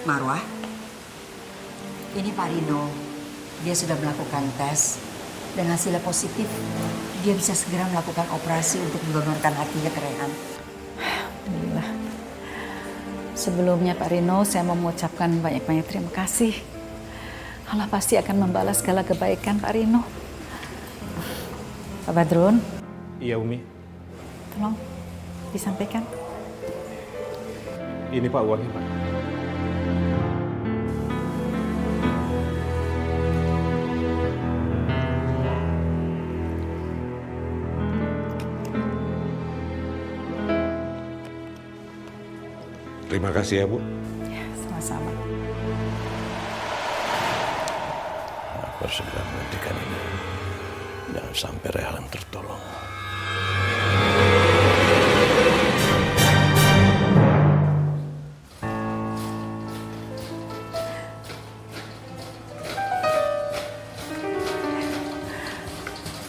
Marwah, ini Pak Rino. Dia sudah melakukan tes dan hasilnya positif. Dia bisa segera melakukan operasi untuk mendonorkan hatinya ke Rehan. Alhamdulillah. Sebelumnya Pak Rino, saya mau mengucapkan banyak-banyak terima kasih. Allah pasti akan membalas segala kebaikan Pak Rino. Pak Badrun. Iya Umi. Tolong disampaikan. Ini Pak uangnya Pak. Terima kasih ya Bu. Ya, sama-sama. Aku harus segera menghentikan ini. Jangan sampai Rehan tertolong.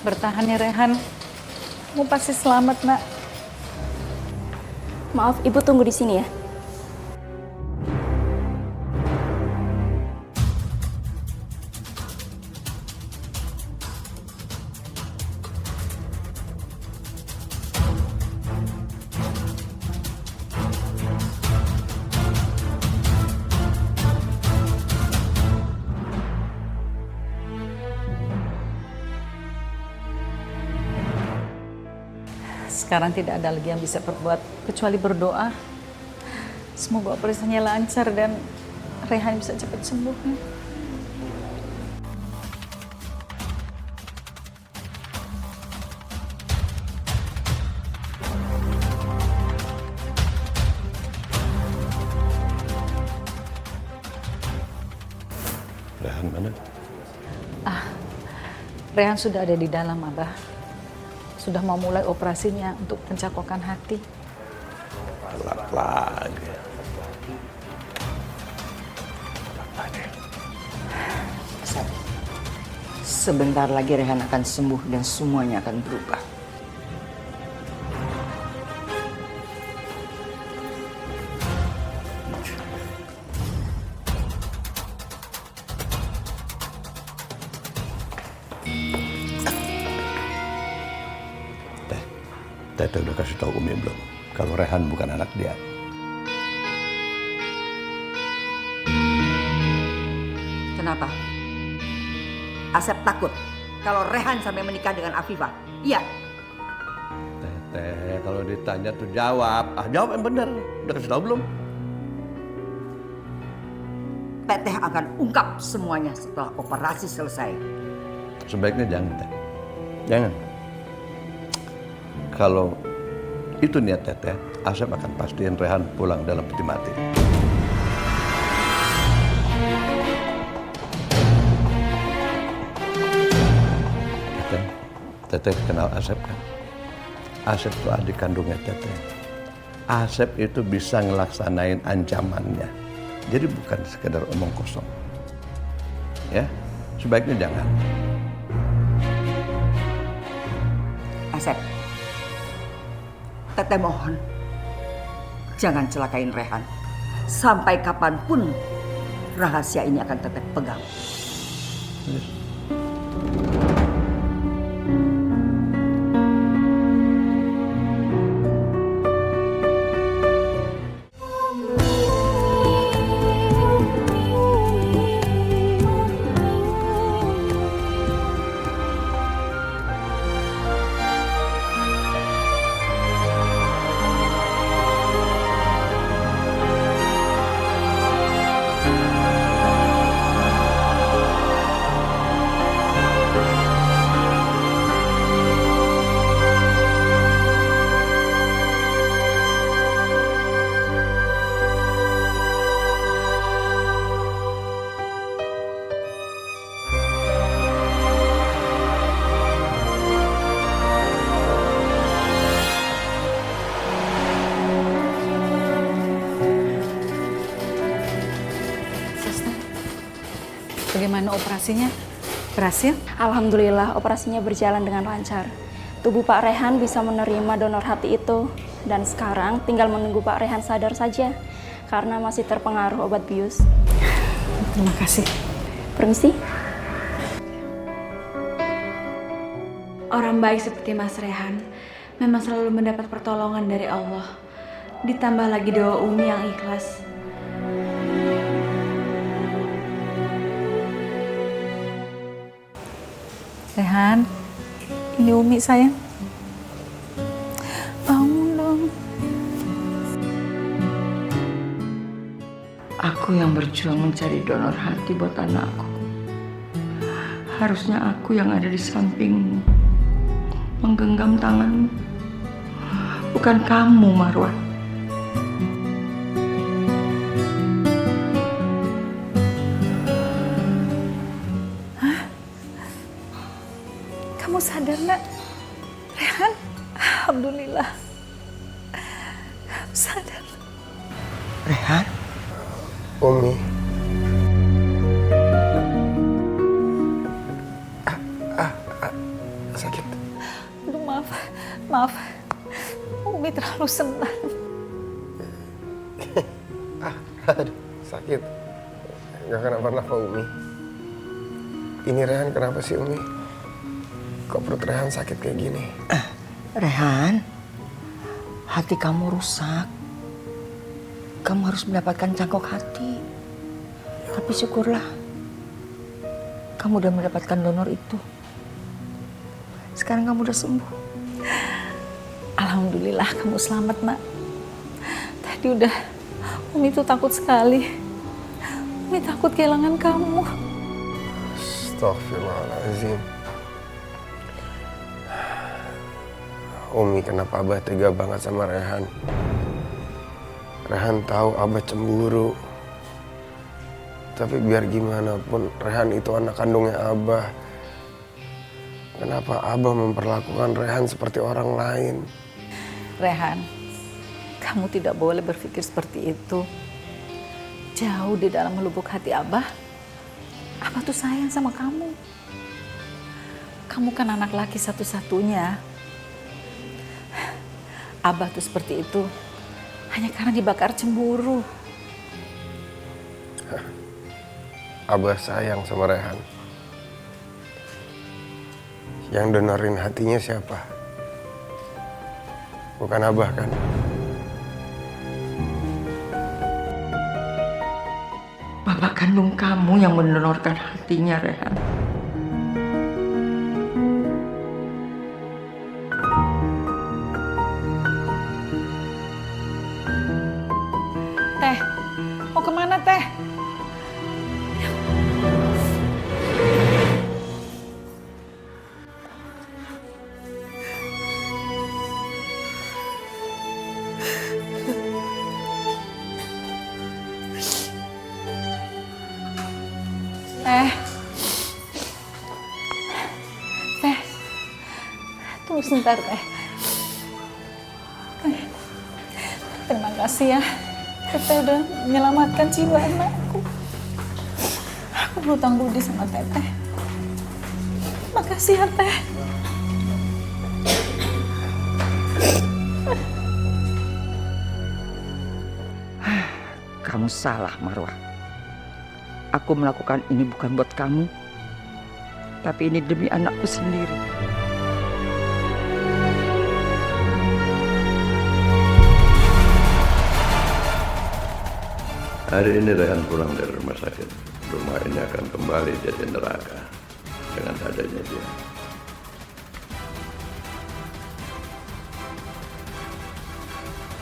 Bertahan ya Rehan. Kamu pasti selamat, Nak. Maaf, Ibu tunggu di sini ya. Sekarang tidak ada lagi yang bisa berbuat kecuali berdoa. Semoga operasinya lancar dan Rehan bisa cepat sembuh. Rehan mana? Rehan sudah ada di dalam, Abah. Sudah mau mulai operasinya untuk pencakokan hati. Telat lagi. Asep, sebentar lagi Rehan akan sembuh dan semuanya akan berubah. Tete udah kasih tahu Umi belum? Kalau Rehan bukan anak dia. Kenapa? Asep takut kalau Rehan sampai menikah dengan Afifah. Iya. Tete, kalau ditanya tuh jawab. Jawab yang benar. Udah kasih tahu belum? Teteh akan ungkap semuanya setelah operasi selesai. Sebaiknya jangan, Tete. Jangan. Kalau itu niat Teteh, Asep akan pastiin Rehan pulang dalam peti mati. Teteh kenal Asep kan? Asep itu adik kandungnya Teteh. Asep itu bisa ngelaksanain ancamannya. Jadi bukan sekedar omong kosong. Ya, sebaiknya jangan. Asep, Teteh mohon, jangan celakain Rehan. Sampai kapanpun rahasia ini akan Teteh pegang. Bagaimana operasinya? Berhasil? Alhamdulillah operasinya berjalan dengan lancar. Tubuh Pak Rehan bisa menerima donor hati itu. Dan sekarang tinggal menunggu Pak Rehan sadar saja. karena masih terpengaruh obat bius. Terima kasih. Permisi. Orang baik seperti Mas Rehan memang selalu mendapat pertolongan dari Allah. Ditambah lagi doa Umi yang ikhlas. Rehan, ini Umi sayang. Bangun dong. Aku yang berjuang mencari donor hati buat anakku. Harusnya aku yang ada di sampingmu, menggenggam tanganmu. Bukan kamu, Marwah. Kamu sadar, Nak? Rehan, alhamdulillah. Kamu sadar. Rehan? Umi. Sakit. Aduh, maaf. Umi terlalu senang. Aduh, sakit. Gak kenapa-napa Umi. Ini Rehan kenapa sih Umi? Kok perut Rehan sakit kayak gini? Rehan, hati kamu rusak. Kamu harus mendapatkan cangkok hati. Tapi syukurlah, kamu udah mendapatkan donor itu. Sekarang kamu udah sembuh. Alhamdulillah kamu selamat, Nak. Tadi udah, Umi tuh takut sekali. Umi takut kehilangan kamu. Astaghfirullahaladzim. Umi, kenapa Abah tega banget sama Rehan? Rehan tahu Abah cemburu. Tapi biar gimana pun, Rehan itu anak kandungnya Abah. Kenapa Abah memperlakukan Rehan seperti orang lain? Rehan, kamu tidak boleh berpikir seperti itu. Jauh di dalam lubuk hati Abah tuh sayang sama kamu. Kamu kan anak laki satu-satunya. Abah tuh seperti itu hanya karena dibakar cemburu. Abah sayang sama Rehan. Yang donorin hatinya siapa? Bukan Abah kan? Bapak kandung kamu yang mendonorkan hatinya, Rehan. Teh, mau kemana Teh? Teh, tunggu sebentar Teh. Terima kasih ya, Teteh udah menyelamatkan jiwa anakku. Aku berhutang budi sama Teteh. Makasih ya Teh. Kamu salah, Marwah. Aku melakukan ini bukan buat kamu, tapi ini demi anakku sendiri. Hari ini Rehan pulang dari rumah sakit. Rumah ini akan kembali jadi neraka dengan adanya dia.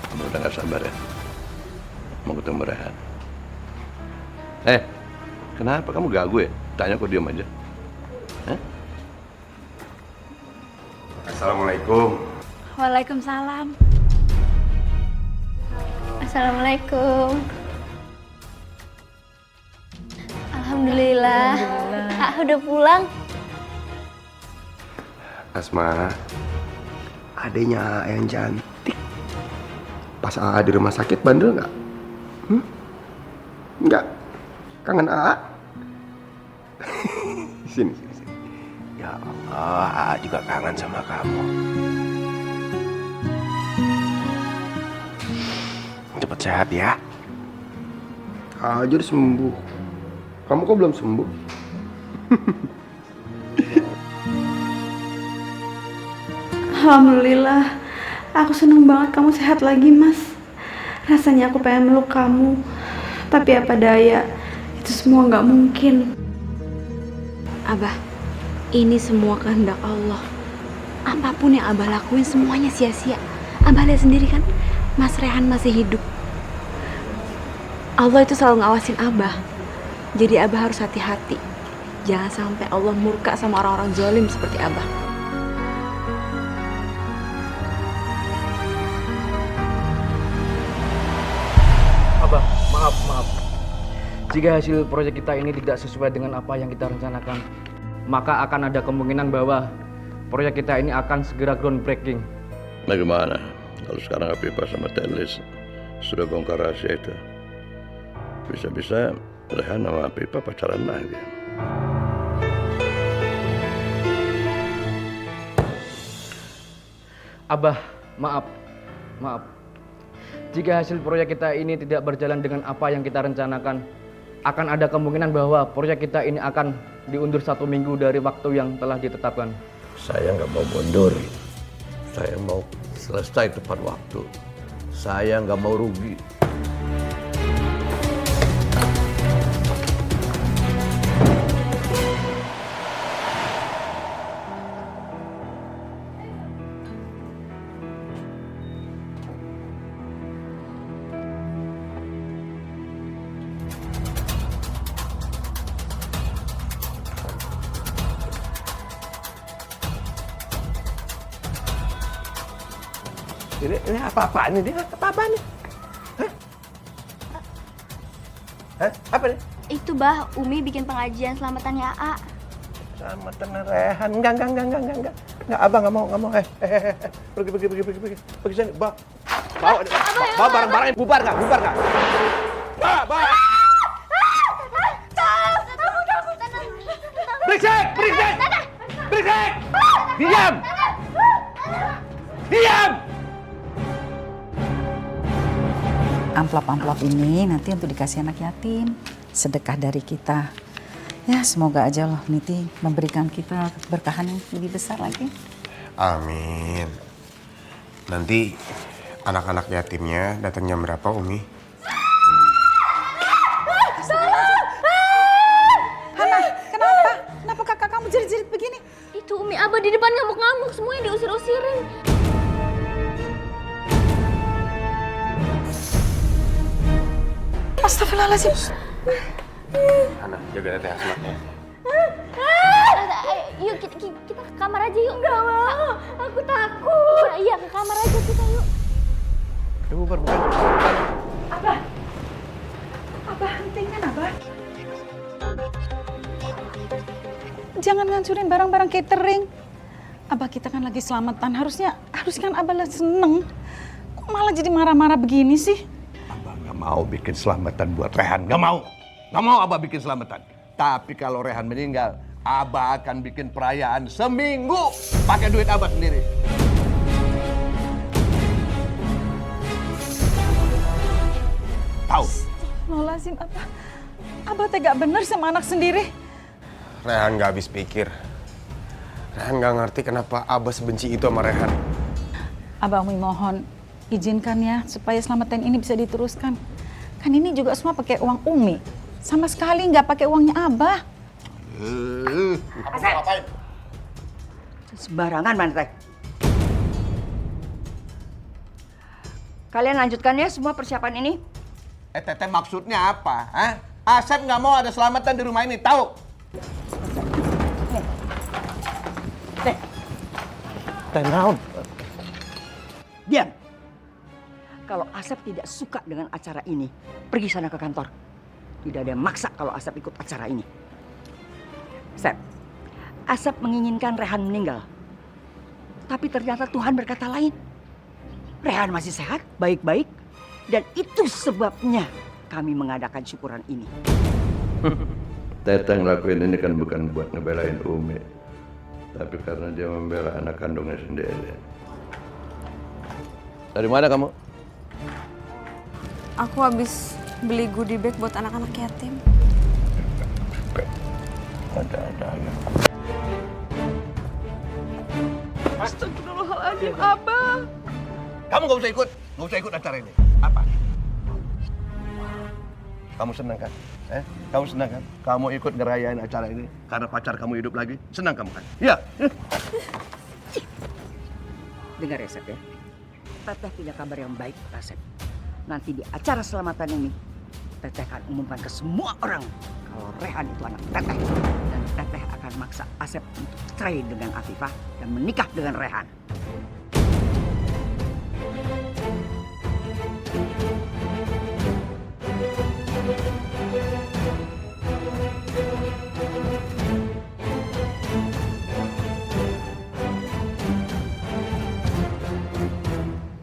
Kamu udah gak sabar ya? Mau ketemu Rehan. Kenapa kamu gagu ya? Tanya kok diam aja. Assalamualaikum. Waalaikumsalam. Assalamualaikum. Alhamdulillah. Udah pulang. Asma, adanya yang cantik. Pas AA di rumah sakit bandel nggak? Nggak? Kangen AA? Sini. Ya Allah, AA juga kangen sama kamu. Cepat sehat ya. Aja udah sembuh. Kamu kok belum sembuh? Alhamdulillah, aku seneng banget kamu sehat lagi, Mas. Rasanya aku pengen meluk kamu, tapi apa daya, itu semua nggak mungkin. Abah, ini semua kehendak Allah. Apapun yang Abah lakuin semuanya sia-sia. Abah lihat sendiri kan, Mas Rehan masih hidup. Allah itu selalu ngawasin Abah. Jadi Abah harus hati-hati. Jangan sampai Allah murka sama orang-orang zalim seperti Abah. Abah, maaf. Jika hasil proyek kita ini tidak sesuai dengan apa yang kita rencanakan, maka akan ada kemungkinan bahwa proyek kita ini akan segera groundbreaking. Nah gimana? Kalau sekarang Afifah sama Telis sudah bongkar rahasia itu, bisa-bisa Rehan sama Afifah pacaran lagi. Abah, maaf. Jika hasil proyek kita ini tidak berjalan dengan apa yang kita rencanakan, akan ada kemungkinan bahwa proyek kita ini akan diundur 1 minggu dari waktu yang telah ditetapkan. Saya nggak mau mundur. Saya mau selesai tepat waktu. Saya nggak mau rugi. Ini apa-apaan ini? Apa-apaan nih? Hah? Apa nih? Itu bah, Umi bikin pengajian selamatannya A. Selamatan Rehan. Enggak. Enggak, Abang nggak mau. Pergi sini, bawa barang-barangnya. Bubar nggak? Bawa. Berisik! Diam! Amplop-amplop ini nanti untuk dikasih anak yatim. Sedekah dari kita. Ya semoga aja Allah Niti memberikan kita berkahan yang lebih besar lagi. Amin. Nanti anak-anak yatimnya datang jam berapa, Umi? Hana, kenapa? Kenapa kakak kamu jerit-jerit begini? Itu Umi Abah di depan ngamuk-ngamuk, semuanya diusir-usirin. Astagfirullahaladzim. Hana, jaga teteh Asma. Yuk kita ke kamar aja yuk. Enggak mau, aku takut. Iya ke kamar aja kita yuk. Bubar. Abah, hentikan Abah. Jangan ngancurin barang-barang catering. Abah kita kan lagi selamatan, harusnya kan Abah seneng. Kok malah jadi marah-marah begini sih? Abah nggak mau bikin selamatan buat Rehan. Nggak mau Abah bikin selamatan. Tapi kalau Rehan meninggal, Abah akan bikin perayaan seminggu pakai duit Abah sendiri. Tahu? Lazim Abah tega bener sama anak sendiri. Rehan nggak habis pikir. Rehan nggak ngerti kenapa Abah sebenci itu sama Rehan. Abah Umi mohon izinkan ya supaya selamatan ini bisa diteruskan. Kan ini juga semua pakai uang Umi. Sama sekali nggak pakai uangnya Abah. Ngapain? Sembarangan mana teh? Kalian lanjutkan ya semua persiapan ini. Teteh maksudnya apa? Hah? Asep nggak mau ada selamatan di rumah ini, tahu? Teh naon? Diam. Kalau Asep tidak suka dengan acara ini, pergi sana ke kantor. Tidak ada yang maksa kalau Asep ikut acara ini. Sep, Asep menginginkan Rehan meninggal. Tapi ternyata Tuhan berkata lain. Rehan masih sehat, baik-baik. Dan itu sebabnya kami mengadakan syukuran ini. Teteh ngelakuin ini kan bukan buat ngebelain Umi. Tapi karena dia membela anak kandungnya sendiri. Dari mana kamu? Aku habis beli goodie bag buat anak-anak yatim. Ada ya. Astagfirullahaladzim, Abah. Kamu nggak usah ikut acara ini. Apa? Kamu senang kan? Kamu senang kan? Kamu ikut ngerayain acara ini karena pacar kamu hidup lagi? Senang kamu kan? Iya. Dengar ya, Sep ya. Teteh punya kabar yang baik, Asep. Nanti di acara selamatan ini, Teteh akan umumkan ke semua orang kalau Rehan itu anak Teteh. Dan Teteh akan maksa Asep untuk cerai dengan Afifah dan menikah dengan Rehan.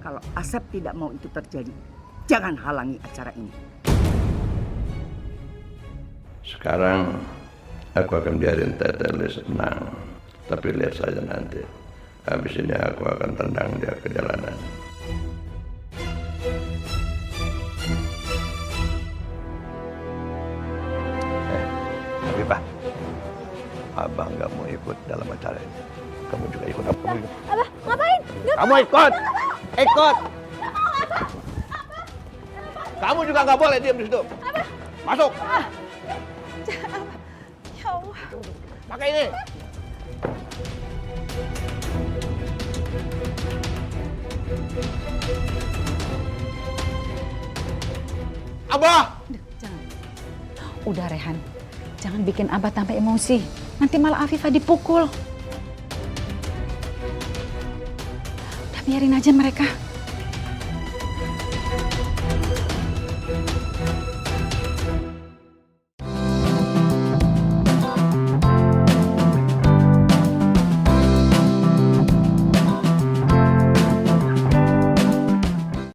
Kalau Asep tidak mau itu terjadi, jangan halangi acara ini. Sekarang aku akan biarin Teteh senang. Tapi lihat saja nanti. Habis ini aku akan tendang dia ke jalanan. Afifah, Abang nggak mau ikut dalam acara ini. Kamu juga ikut. Kamu ikut. Abah, ngapain? Kamu ikut. Ikut. Kamu juga nggak boleh diam di situ. Masuk. Ya Allah. Pakai ini. Abah. Jangan. Udah Rehan, jangan bikin Abah tambah emosi. Nanti malah Afifah dipukul. Udah biarin aja mereka.